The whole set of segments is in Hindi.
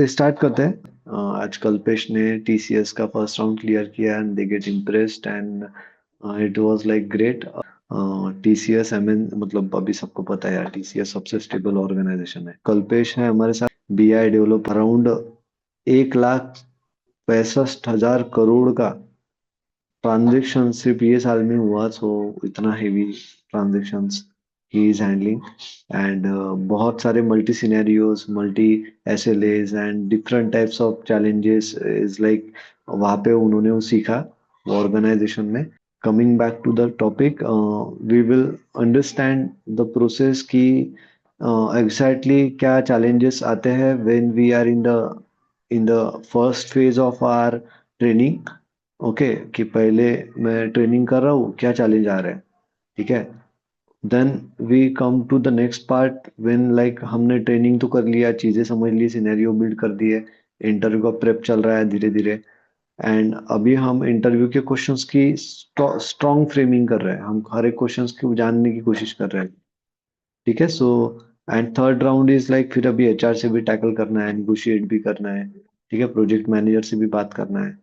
स्टार्ट करते हैं। आज कल्पेश ने टीसीएस का फर्स्ट राउंड क्लियर किया and they get impressed and it was like great. TCS एमएन मतलब अभी सबको पता है यार, टीसीएस सबसे स्टेबल ऑर्गेनाइजेशन है। कल्पेश है हमारे साथ, बीआई डेवलप अराउंड 1,65,000 करोड़ का ट्रांजेक्शन सिर्फ ये साल में हुआ। सो इतना हेवी ट्रांजेक्शंस ही इज हैंडलिंग एंड बहुत सारे multi scenarios, multi SLAs and different types of challenges is like वहाँ पे उन्होंने वो सीखा वो ऑर्गेनाइजेशन में। Coming back to the topic, we will understand the process की एग्जैक्टली क्या चैलेंजेस आते हैं when we are in the first phase of our training. Okay, कि पहले मैं ट्रेनिंग कर रहा हूँ, क्या चैलेंज आ रहा है। ठीक है, then we come to the next part when like हमने ट्रेनिंग तो कर लिया, चीजें समझ ली, सिनेरियो बिल्ड कर दिए, इंटरव्यू का प्रेप चल रहा है धीरे धीरे। एंड अभी हम इंटरव्यू के क्वेश्चंस की स्ट्रॉन्ग फ्रेमिंग कर रहे हैं, हम हर एक क्वेश्चंस को जानने की कोशिश कर रहे हैं। ठीक है, so and third round is like फिर अभी एचआर से भी टैकल करना है, निगोशिएट भी करना है। ठीक है, प्रोजेक्ट मैनेजर से भी बात करना है।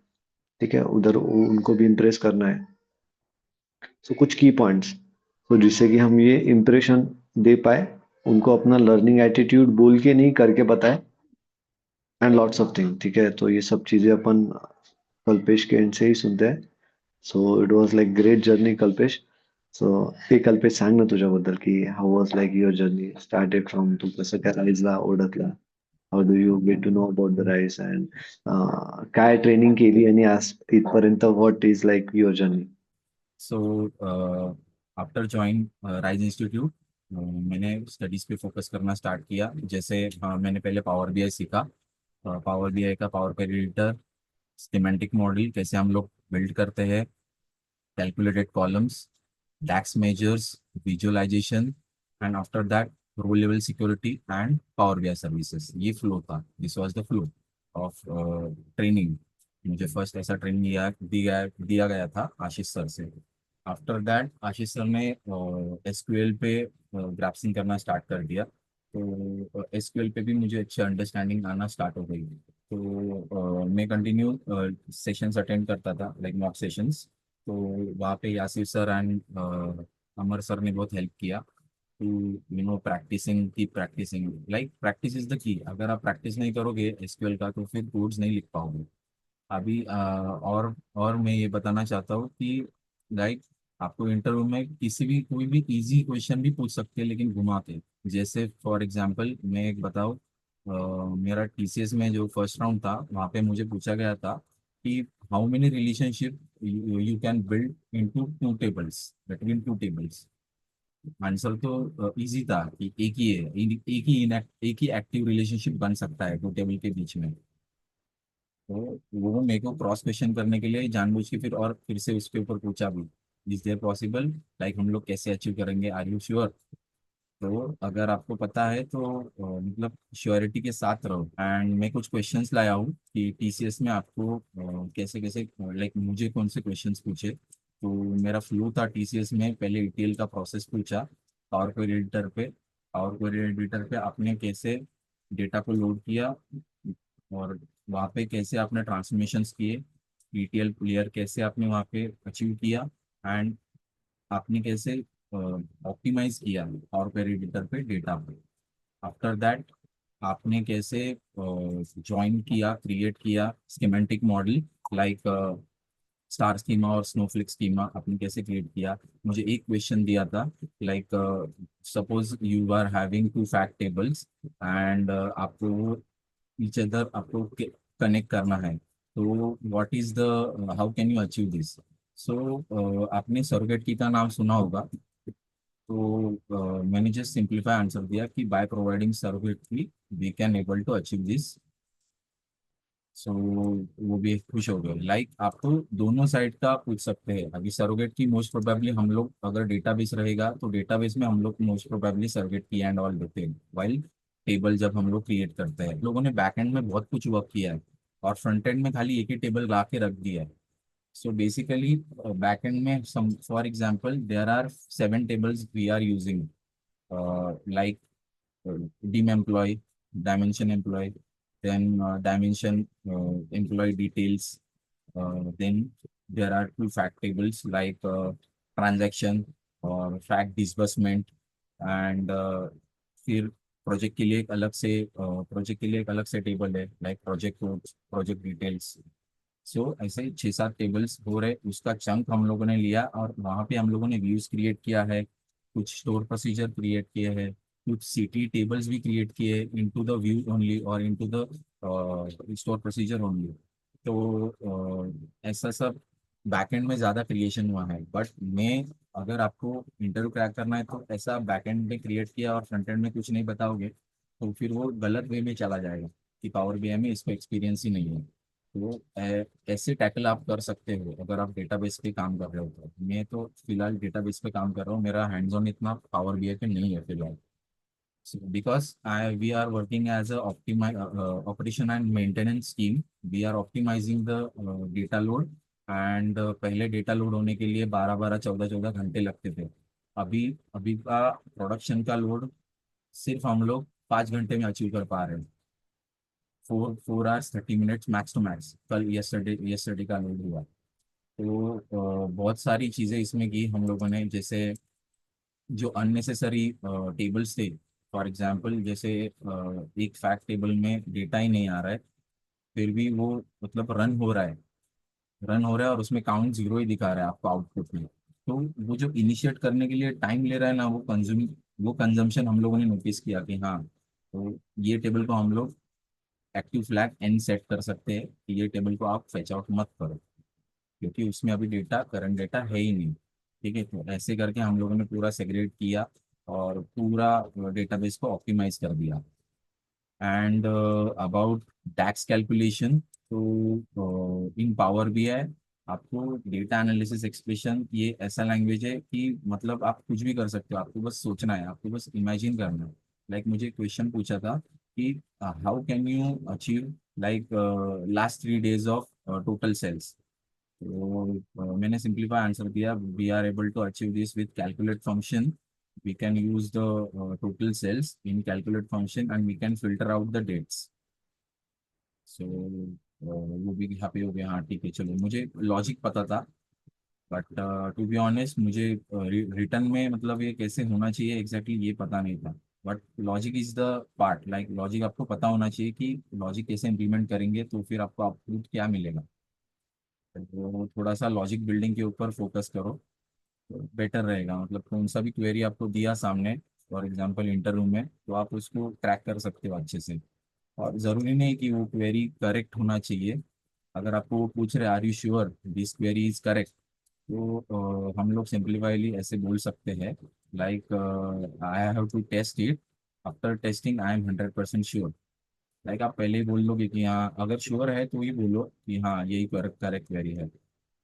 ठीक है, उधर उनको भी इम्प्रेस करना है। सो कुछ की पॉइंट्स, तो जिससे कि हम ये इम्प्रेशन दे पाए, उनको अपना लर्निंग एटीट्यूड बोल के नहीं करके बताए, एंड लॉट्स ऑफ थिंग। ठीक है, तो ये सब चीजें अपन कल्पेश के एंड से ही सुनते हैं। So it was like great journey Kalpesh. So ते कल्पेश सांग ना तुझ्याबद्दल की how was like your journey started from, तू कसं काय राईजला ओळखला, how do you get to know about the Rise and काय ट्रेनिंग केली आणि आज इथपर्यंत what is like your journey. So after join Rise institute मैंने स्टडीज़ पे फोकस करना स्टार्ट किया। जैसे मैंने पहले पावर बीआई सीखा। पावर बीआई का power query editor, schematic model कैसे हम लोग बिल्ड करते हैं, calculated columns, DAX measures, visualisation, and after that row level security and power BI services. ये फ्लो था, this was the flow of training. मुझे फर्स्ट ऐसा ट्रेनिंग दिया गया था आशीष सर से। आफ्टर दैट आशीष सर ने एसक्यूएल पे ग्राफ्सिंग करना स्टार्ट कर दिया। तो एसक्यूएल पे भी मुझे अच्छी अंडरस्टैंडिंग आना स्टार्ट हो गई। तो मैं कंटिन्यू सेशंस अटेंड करता था, लाइक मॉक सेशंस। तो वहाँ पे Yasir sir and Amar sir ने बहुत हेल्प किया टू प्रैक्टिसिंग की practising, like practice is the key. अगर आप प्रैक्टिस नहीं करोगे एसक्यूएल का तो फिर कोड्स नहीं लिख पाओगे। अभी और मैं ये बताना चाहता हूँ कि लाइक आपको इंटरव्यू में किसी भी कोई भी इजी क्वेश्चन भी पूछ सकते हैं, लेकिन घुमा के। जैसे फॉर एग्जांपल मैं एक बताऊँ, मेरा टीसीएस में जो फर्स्ट राउंड था वहाँ पे मुझे पूछा गया था कि how many relationship you can build into two tables, between two tables. Answer तो इजी था कि एक ही है, एक ही एक्टिव रिलेशनशिप बन सकता है टू टेबल के बीच में। तो वो मेरे को क्रॉस क्वेश्चन करने के लिए जानबूझ के फिर से उसके ऊपर पूछा भी, इज देयर पॉसिबल, लाइक हम लोग कैसे अचीव करेंगे, आर यू श्योर। तो अगर आपको पता है तो मतलब श्योरिटी के साथ रहो। एंड मैं कुछ क्वेश्चंस लाया हूँ कि टीसीएस में आपको कैसे कैसे, लाइक मुझे कौन से क्वेश्चंस पूछे। तो मेरा फ्लो था टीसीएस में, पहले ईटीएल का प्रोसेस पूछा पावर क्वेरी एडिटर पे। पावर क्वेरी एडिटर पे आपने कैसे डेटा को लोड किया, और वहाँ पे कैसे आपने ट्रांसफॉर्मेशंस किए, ईटीएल क्लियर कैसे आपने वहाँ पे अचीव किया, एंड आपने कैसे ऑप्टिमाइज किया पावर क्वेरी एडिटर पे डेटा पे। आफ्टर दैट आपने कैसे ज्वाइन किया, क्रिएट किया schematic model, like star schema और स्नोफ्लिक स्कीमा आपने कैसे क्रिएट किया। मुझे एक क्वेश्चन दिया था, like suppose you are having two fact tables and आपको ईच अदर आपको कनेक्ट करना है। तो what is the, how can you achieve this. So आपने सरोगेट की का नाम सुना होगा। तो मैंने जस्ट सिंप्लीफाई आंसर दिया कि by providing surrogate key we can able to achieve this. So वो भी खुश हो गए। लाइक आपको दोनों साइड का पूछ सकते हैं। अभी सरोगेट की मोस्ट प्रोबेबली हम लोग, अगर डेटाबेस रहेगा तो डेटाबेस में हम लोग मोस्ट प्रोबेबली सरोगेट की एंड ऑल देते हैं, वाइल टेबल जब हम लोग क्रिएट करते हैं। लोगों ने बैकएंड में बहुत कुछ वर्क किया है और फ्रंट एंड में खाली एक ही टेबल ला के रख दिया है। सो बेसिकली बैकएंड में some for example there are 7 tables we are using, like dim employee, dimension employee, then dimension, employee details, then there are two fact tables like transaction और fact disbursement and फिर प्रोजेक्ट के लिए एक अलग से टेबल है like project codes, project details. So ऐसे 6-7 टेबल्स हो रहे, उसका चंक हम लोगों ने लिया और वहाँ पे हम लोगों ने व्यूज क्रिएट किया है, कुछ स्टोर प्रोसीजर क्रिएट किए हैं, कुछ सिटी टेबल्स भी क्रिएट किए इनटू द व्यू ओनली और into the store procedure only. तो ऐसा सब बैकएंड में ज़्यादा क्रिएशन हुआ है, बट मैं अगर आपको इंटरव्यू क्रैक करना है तो ऐसा बैकएंड में क्रिएट किया और फ्रंट एंड में कुछ नहीं बताओगे तो फिर वो गलत वे में चला जाएगा कि पावर बीआई में इसको एक्सपीरियंस ही नहीं है। तो ऐसे टैकल आप कर सकते हो अगर आप डेटाबेस पे काम कर रहे हो। तो मैं तो फिलहाल डेटाबेस पे काम कर रहा हूँ, मेरा हैंड्स ऑन इतना पावर बीआई पे नहीं है फिलहाल। So because we are working as a operation and maintenance team, we are optimizing the data load and पहले डेटा लोड होने के लिए 12-12, 14-14 घंटे लगते थे। अभी अभी का प्रोडक्शन का लोड सिर्फ हम लोग 5 घंटे में अचीव कर पा रहे हैं। 4 4 hours 30 minutes max to max. कल यस्टरडे का लोड हुआ। तो बहुत सारी चीज़ें इसमें की हम लोगों ने, जैसे जो अननेसेसरी टेबल्स थे। फॉर एग्जांपल जैसे एक फैक्ट टेबल में डेटा ही नहीं आ रहा है, फिर भी वो मतलब रन हो रहा है और उसमें काउंट जीरो ही दिखा रहा है आपको आउटपुट में। तो वो जो इनिशिएट करने के लिए टाइम ले रहा है ना, वो कंजम्पशन हम लोगों ने नोटिस किया कि हाँ, तो ये टेबल को हम लोग एक्टिव फ्लैग एन सेट कर सकते हैं कि ये टेबल को आप फेच आउट मत करो, क्योंकि उसमें अभी डेटा करंट डेटा है ही नहीं। ठीक है, तो ऐसे करके हम लोगों ने पूरा सेग्रेगेट किया और पूरा डेटाबेस को ऑप्टिमाइज कर दिया। एंड अबाउट टैक्स कैलकुलेशन, तो इन पावर बीआई आपको डेटा एनालिसिस एक्सप्रेशन ये ऐसा लैंग्वेज है कि मतलब आप कुछ भी कर सकते हो, आपको बस सोचना है, आपको बस इमेजिन करना है। लाइक मुझे क्वेश्चन पूछा था कि how can you achieve like last 3 days of total sales. तो मैंने सिंपलीफाई आंसर दिया, we are able to achieve this with calculate function. we can use the total cells in calculate function and we can filter out the dates। so वो भी हैप्पी हो गया, हाँ ठीक है चलो। मुझे लॉजिक पता था, बट टू बी ऑनेस्ट मुझे रिटर्न में मतलब ये कैसे होना चाहिए एग्जैक्टली ये पता नहीं था। But logic is the part, like logic आपको पता होना चाहिए कि लॉजिक कैसे इम्प्लीमेंट करेंगे तो फिर आपको आउटपुट क्या मिलेगा। तो थोड़ा सा लॉजिक बिल्डिंग के ऊपर फोकस करो तो बेटर रहेगा। मतलब कौन सा भी क्वेरी आपको दिया सामने, फॉर एग्जांपल इंटरव्यू में, तो आप उसको क्रैक कर सकते हो अच्छे से। और ज़रूरी नहीं कि वो क्वेरी करेक्ट होना चाहिए। अगर आपको वो पूछ रहे are you sure this query is correct, तो हम लोग सिंप्लीफाइली ऐसे बोल सकते हैं like I have to test it, after testing I am 100% sure. Like आप पहले ही बोल लोगे कि हाँ, अगर श्योर है तो ये बोलो कि हाँ यही करेक्ट करेक्ट क्वेरी है।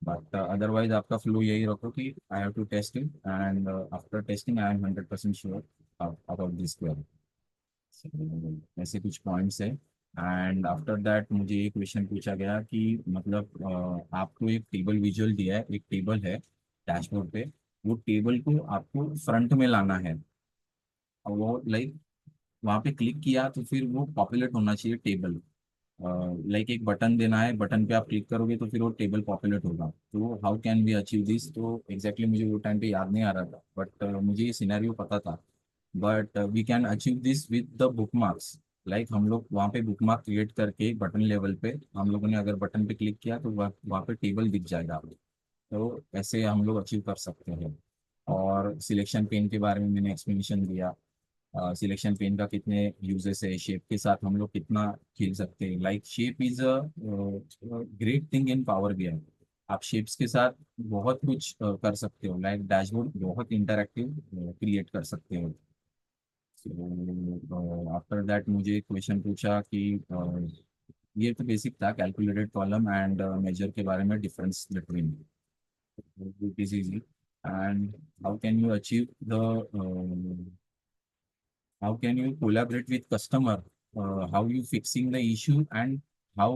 बट अदरवाइज आपका फ्लो यही रखो कि I have to test it and after testing I am 100% sure about this query. ऐसे कुछ पॉइंट्स है। एंड आफ्टर दैट मुझे ये क्वेश्चन पूछा गया कि मतलब आपको एक टेबल विजुअल दिया है, एक टेबल है डैशबोर्ड पे, वो टेबल को आपको फ्रंट में लाना है। और वो लाइक वहाँ पे क्लिक किया तो फिर वो पॉपुलेट होना चाहिए टेबल। लाइक एक बटन देना है, बटन पे आप क्लिक करोगे तो फिर वो टेबल पॉपुलेट होगा। तो how can we achieve this, तो एग्जैक्टली मुझे वो टाइम पे याद नहीं आ रहा था, बट मुझे ये सिनेरियो पता था। But we can achieve this with the bookmarks. Like हम लोग वहाँ पे बुक मार्क क्रिएट करके बटन लेवल पे हम लोगों ने अगर बटन पे क्लिक किया तो वहाँ पे टेबल दिख जाएगा आपको। तो ऐसे हम लोग अचीव कर सकते हैं। और सिलेक्शन पेन के बारे में मैंने एक्सप्लेनेशन दिया। सिलेक्शन पेन का कितने यूजेस है, शेप के साथ हम लोग कितना खेल सकते हैं। Like shape is a great thing in power BI. आप शेप्स के साथ बहुत कुछ कर सकते हो, लाइक डैशबोर्ड बहुत इंटरैक्टिव क्रिएट कर सकते हो। आफ्टर दैट मुझे क्वेश्चन पूछा कि ये तो बेसिक था, कैलकुलेटेड कॉलम एंड मेजर के बारे में, difference between, it is easy. And how can you achieve the how can you collaborate with customer, how you fixing the issue and how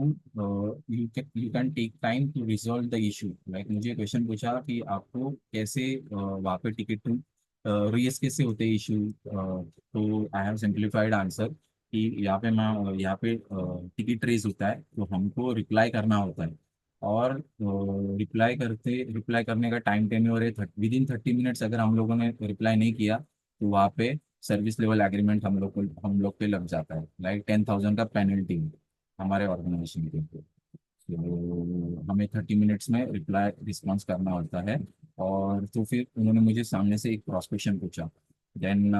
you can take time to resolve the issue। like मुझे क्वेश्चन पूछा कि आपको कैसे वहाँ पे टिकट टू रेस कैसे होते इशू। तो आई हैव सिंप्लीफाइड आंसर कि यहाँ पे मैं यहाँ पे टिकट रेस होता है, तो हमको रिप्लाई करना होता है। और रिप्लाई करने का टाइम टेन्योर है विद इन 30 मिनट्स। अगर हम लोगों ने रिप्लाई नहीं किया तो वहाँ पे सर्विस लेवल एग्रीमेंट हम लोग पे लग जाता है, लाइक 10,000 का पेनल्टी हमारे ऑर्गेनाइजेशन के ऊपर। तो हमें 30 मिनट्स में रिप्लाई रिस्पॉन्स करना होता है। और तो फिर उन्होंने मुझे सामने से एक क्रॉस क्वेश्चन पूछा, then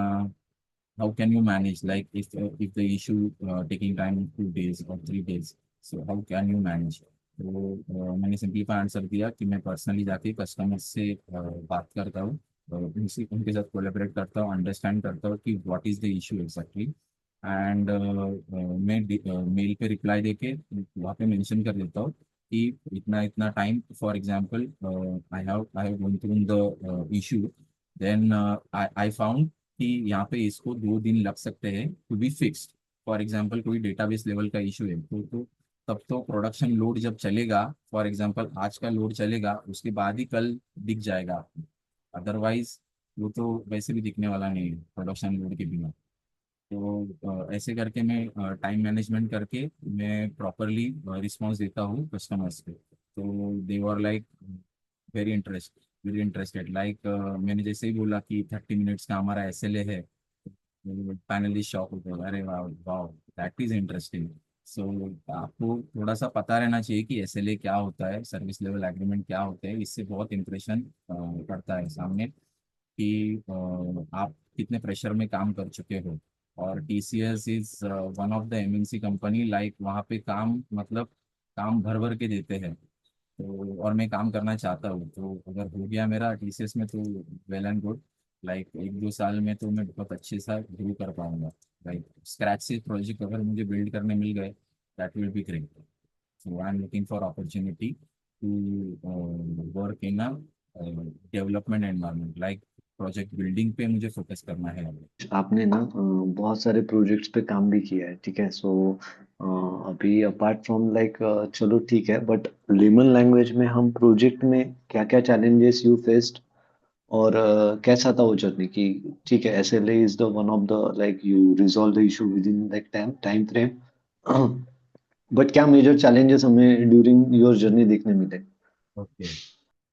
how can you manage, like if the issue taking time 2 days or 3 days, so how can you manage? तो मैंने सिंपलीफाई आंसर दिया कि मैं पर्सनली जाके कस्टमर से बात करता हूँ, उनसे उनके साथ कोलेबरेट करता हूँ, अंडरस्टैंड करता हूँ कि what is the issue exactly. And मैं मेल पे रिप्लाई देके वहाँ पे मेंशन कर देता हूँ कि इतना इतना time, for example I have gone through the issue, then I found कि यहाँ पे इसको 2 दिन लग सकते हैं to be fixed. For example कोई डेटाबेस लेवल का इशू है तो तब तो प्रोडक्शन लोड जब चलेगा, फॉर एग्जांपल आज का लोड चलेगा उसके बाद ही कल दिख जाएगा, अदरवाइज वो तो वैसे भी दिखने वाला नहीं है प्रोडक्शन लोड के बिना। तो ऐसे करके मैं टाइम मैनेजमेंट करके मैं प्रॉपरली रिस्पॉन्स देता हूँ कस्टमर्स पे। तो they were like very interested, like मैंने जैसे ही बोला कि 30 मिनट्स का हमारा SLA है, फाइनली शॉक हो गया, अरे वाह वाह, दैट इज इंटरेस्टिंग। सो आपको थोड़ा सा पता रहना चाहिए कि SLA क्या होता है, सर्विस लेवल एग्रीमेंट क्या होते हैं, इससे बहुत इंप्रेशन पड़ता है सामने कि आप कितने प्रेशर में काम कर चुके हो। और TCS is one of the MNC company, like वहाँ पे काम मतलब काम भर भर के देते हैं। तो और मैं काम करना चाहता हूँ, तो अगर हो गया मेरा TCS में तो वेल एंड गुड, लाइक 1-2 साल में तो मैं बहुत अच्छे सा ग्रो कर पाऊंगा। लाइक स्क्रैच से प्रोजेक्ट अगर मुझे बिल्ड करने मिल गए, that will be great. So I am looking for opportunity to work in a development environment, like project building पे मुझे फोकस करना है। आपने ना बहुत सारे प्रोजेक्ट्स पे काम भी किया है, ठीक है। सो अभी अपार्ट फ्रॉम लाइक, चलो ठीक है, बट लेमन लैंग्वेज में हम प्रोजेक्ट में क्या क्या चैलेंजेस यू फेस्ड, और कैसा था वो जर्नी की। ठीक है, SLA is the one of the like you resolve the issue with in like time time frame, but क्या मेजर चैलेंजेस हमें ड्यूरिंग योर जर्नी देखने मिले। ओके,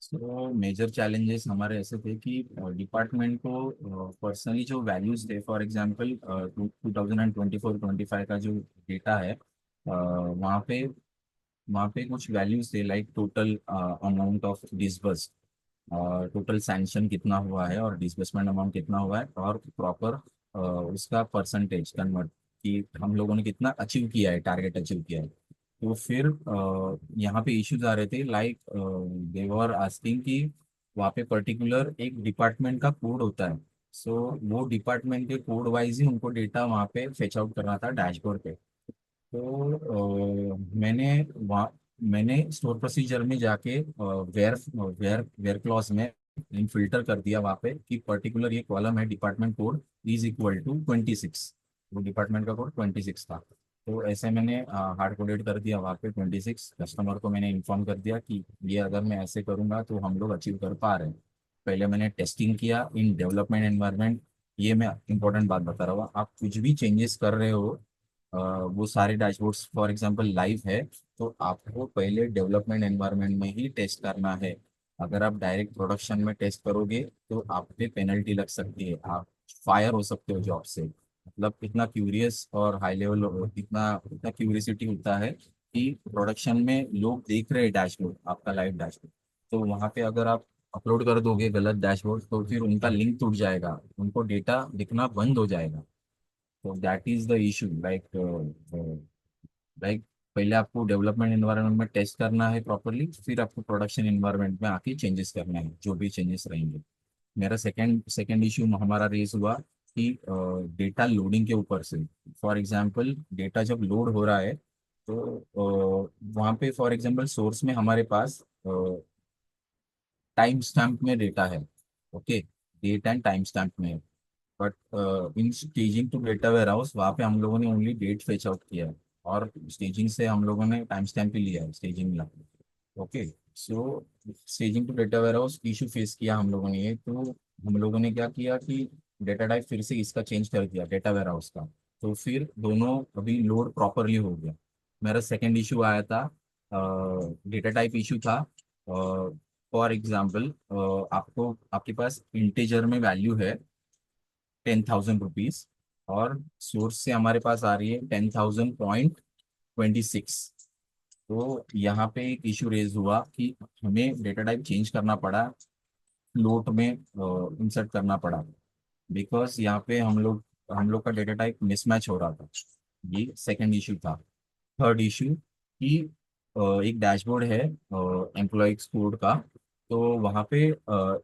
सो मेजर चैलेंजेस हमारे ऐसे थे कि डिपार्टमेंट को पर्सनली जो वैल्यूज थे, फॉर एग्जांपल 2024-25 का जो डेटा है, वहाँ पे कुछ वैल्यूज थे, like total amount of disburse, total sanction कितना हुआ है और डिसबर्समेंट अमाउंट कितना हुआ है, और प्रॉपर उसका परसेंटेज कन्वर्ट कि हम लोगों ने कितना अचीव किया है, टारगेट अचीव किया है। तो फिर यहाँ पे इश्यूज आ रहे थे, लाइक दे वर आस्किंग कि वहाँ पे पर्टिकुलर एक डिपार्टमेंट का कोड होता है। सो वो डिपार्टमेंट के कोड वाइज ही उनको डेटा वहाँ पे फेच आउट करना था डैशबोर्ड पे। तो मैंने स्टोर प्रोसीजर में जाके वेयर वेयर वेयर क्लॉज में इन फिल्टर कर दिया वहाँ पे कि पर्टिकुलर ये कॉलम है department code is equal to 26। वो डिपार्टमेंट का कोड 26 था। तो ऐसे मैंने हार्ड कोडेड कर दिया वहाँ पे 26। कस्टमर को मैंने इन्फॉर्म कर दिया कि ये अगर मैं ऐसे करूँगा तो हम लोग अचीव कर पा रहे हैं। पहले मैंने टेस्टिंग किया इन डेवलपमेंट एनवायरनमेंट। ये मैं इंपॉर्टेंट बात बता रहा हूँ, आप कुछ भी चेंजेस कर रहे हो, वो सारे डैशबोर्ड्स फॉर एग्जांपल लाइव है, तो आपको पहले डेवलपमेंट एनवायरनमेंट में ही टेस्ट करना है। अगर आप डायरेक्ट प्रोडक्शन में टेस्ट करोगे तो आप पे पेनल्टी लग सकती है, आप फायर हो सकते हो जॉब से। मतलब इतना क्यूरियस और हाई लेवल, इतना इतना क्यूरियसिटी होता है कि प्रोडक्शन में लोग देख रहे हैं डैशबोर्ड, आपका लाइव डैशबोर्ड, तो वहाँ पे अगर आप अपलोड कर दोगे गलत डैशबोर्ड तो फिर उनका लिंक टूट जाएगा, उनको डेटा दिखना बंद हो जाएगा। तो that is the issue, like पहले आपको डेवलपमेंट एनवायरनमेंट में टेस्ट करना है प्रॉपरली, फिर आपको प्रोडक्शन एनवायरनमेंट में आके चेंजेस करना है, जो भी चेंजेस रहेंगे। मेरा सेकंड सेकंड इशू हमारा रेस हुआ कि डेटा लोडिंग के ऊपर से। फॉर एग्जांपल डेटा जब लोड हो रहा है तो वहाँ पे फॉर एग्जांपल सोर्स में हमारे पास टाइम स्टैम्प में डेटा है। Okay, date and time stamp में। But in staging to data warehouse वहाँ पे हम लोगों ने ओनली डेट फेच आउट किया है, और स्टेजिंग से हम लोगों ने टाइम स्टैम्प ही लिया है स्टेजिंग मिला। Okay, so staging to data warehouse issue face किया हम लोगों ने ये, तो हम लोगों ने क्या किया कि डेटा टाइप फिर से इसका चेंज कर दिया डेटा वेयर हाउस का। तो फिर दोनों अभी लोड प्रॉपरली हो गया। मेरा सेकंड इशू आया था, डेटा टाइप इशू था। फॉर एग्जाम्पल, आपको आपके पास इंटीजर में वैल्यू है 10,000 रुपीज, और सोर्स से हमारे पास आ रही है 10,000.26। तो यहाँ पे एक इशू रेज हुआ कि हमें डेटा टाइप चेंज करना पड़ा, फ्लोट में इंसर्ट करना पड़ा, बिकॉज यहाँ पे हम लोग का डेटा टाइप मिसमैच हो रहा था। ये सेकंड इशू था। थर्ड इशू कि एक डैशबोर्ड है एम्प्लॉय कोड का। तो वहाँ पे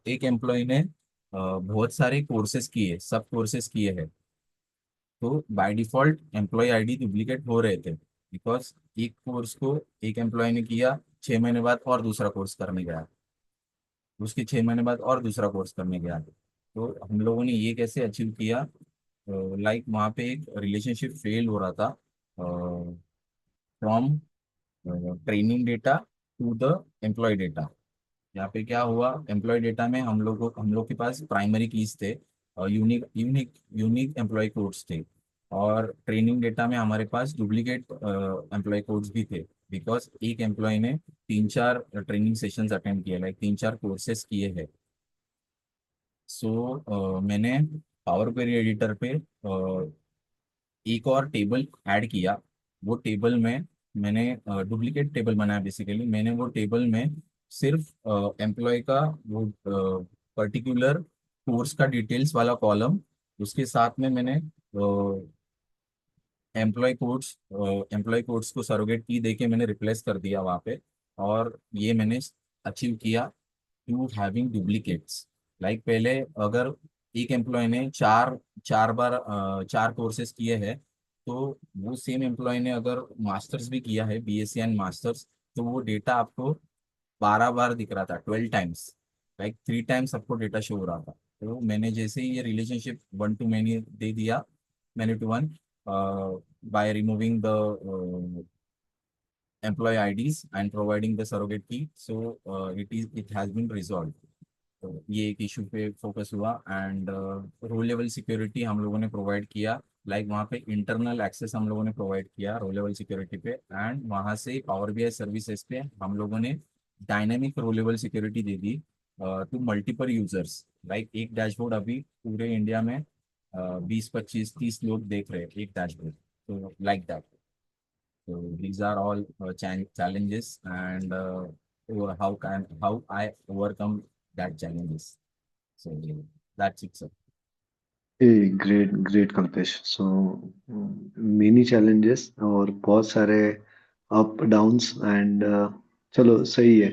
एक एम्प्लॉय ने बहुत सारे कोर्सेज किए, सब कोर्सेज किए हैं। तो by default employee ID duplicate हो रहे थे, बिकॉज एक कोर्स को एक एम्प्लॉय ने किया, 6 महीने बाद और दूसरा कोर्स करने गया, उसके 6 महीने बाद और दूसरा कोर्स करने गया। तो हम लोगों ने ये कैसे अचीव किया, लाइक वहाँ पे एक रिलेशनशिप फेल हो रहा था from training data to the employee data. यहाँ पे क्या हुआ, एम्प्लॉय डेटा में हम लोग के पास प्राइमरी कीज थे, unique unique unique employee codes थे, और ट्रेनिंग डेटा में हमारे पास डुप्लीकेट एम्प्लॉय कोड्स भी थे, बिकॉज एक एम्प्लॉय ने 3-4 ट्रेनिंग सेशंस अटेंड किए, लाइक 3-4 कोर्सेज किए हैं। सो मैंने पावर क्वेरी एडिटर पे एक और टेबल ऐड किया। वो टेबल में मैंने डुप्लीकेट टेबल बनाया, बेसिकली मैंने वो टेबल में सिर्फ एम्प्लॉय का वो पर्टिकुलर कोर्स का डिटेल्स वाला कॉलम, उसके साथ में मैंने एम्प्लॉय कोड्स को सरोगेट की देके मैंने रिप्लेस कर दिया वहाँ पे। और ये मैंने अचीव किया टू हैविंग डुप्लीकेट्स। लाइक पहले अगर एक एम्प्लॉय ने चार चार बार 4 कोर्सेज किए हैं, तो वो सेम एम्प्लॉय ने अगर मास्टर्स भी किया है, बीएससी एंड मास्टर्स, तो वो डेटा आपको 12 बार दिख रहा था, 12 टाइम्स, लाइक 3 टाइम्स आपको डेटा शो हो रहा था। तो मैंने जैसे ही ये रिलेशनशिप वन टू मैनी दे दिया, मैंने to one, by removing the employee IDs and providing the surrogate key, so it has been resolved। तो ये एक इशू पे फोकस हुआ। एंड रो लेवल सिक्योरिटी हम लोगों ने प्रोवाइड किया, लाइक वहाँ पे इंटरनल एक्सेस हम लोगों ने प्रोवाइड किया रो लेवल सिक्योरिटी पे, एंड वहाँ से पावर बीआई सर्विसेज पे हम लोगों ने डायनेमिक रो लेवल सिक्योरिटी दे दी टू मल्टीपल यूजर्स। लाइक एक डैशबोर्ड अभी पूरे इंडिया में 20, 25, 30 लोग देख रहे हैं एक डैशबोर्ड, तो like that. So these are all challenges, and how I overcome that challenges. So that's it, sir. Great great Kalpesh. So many challenges और बहुत सारे अप डाउन्स एंड चलो सही है।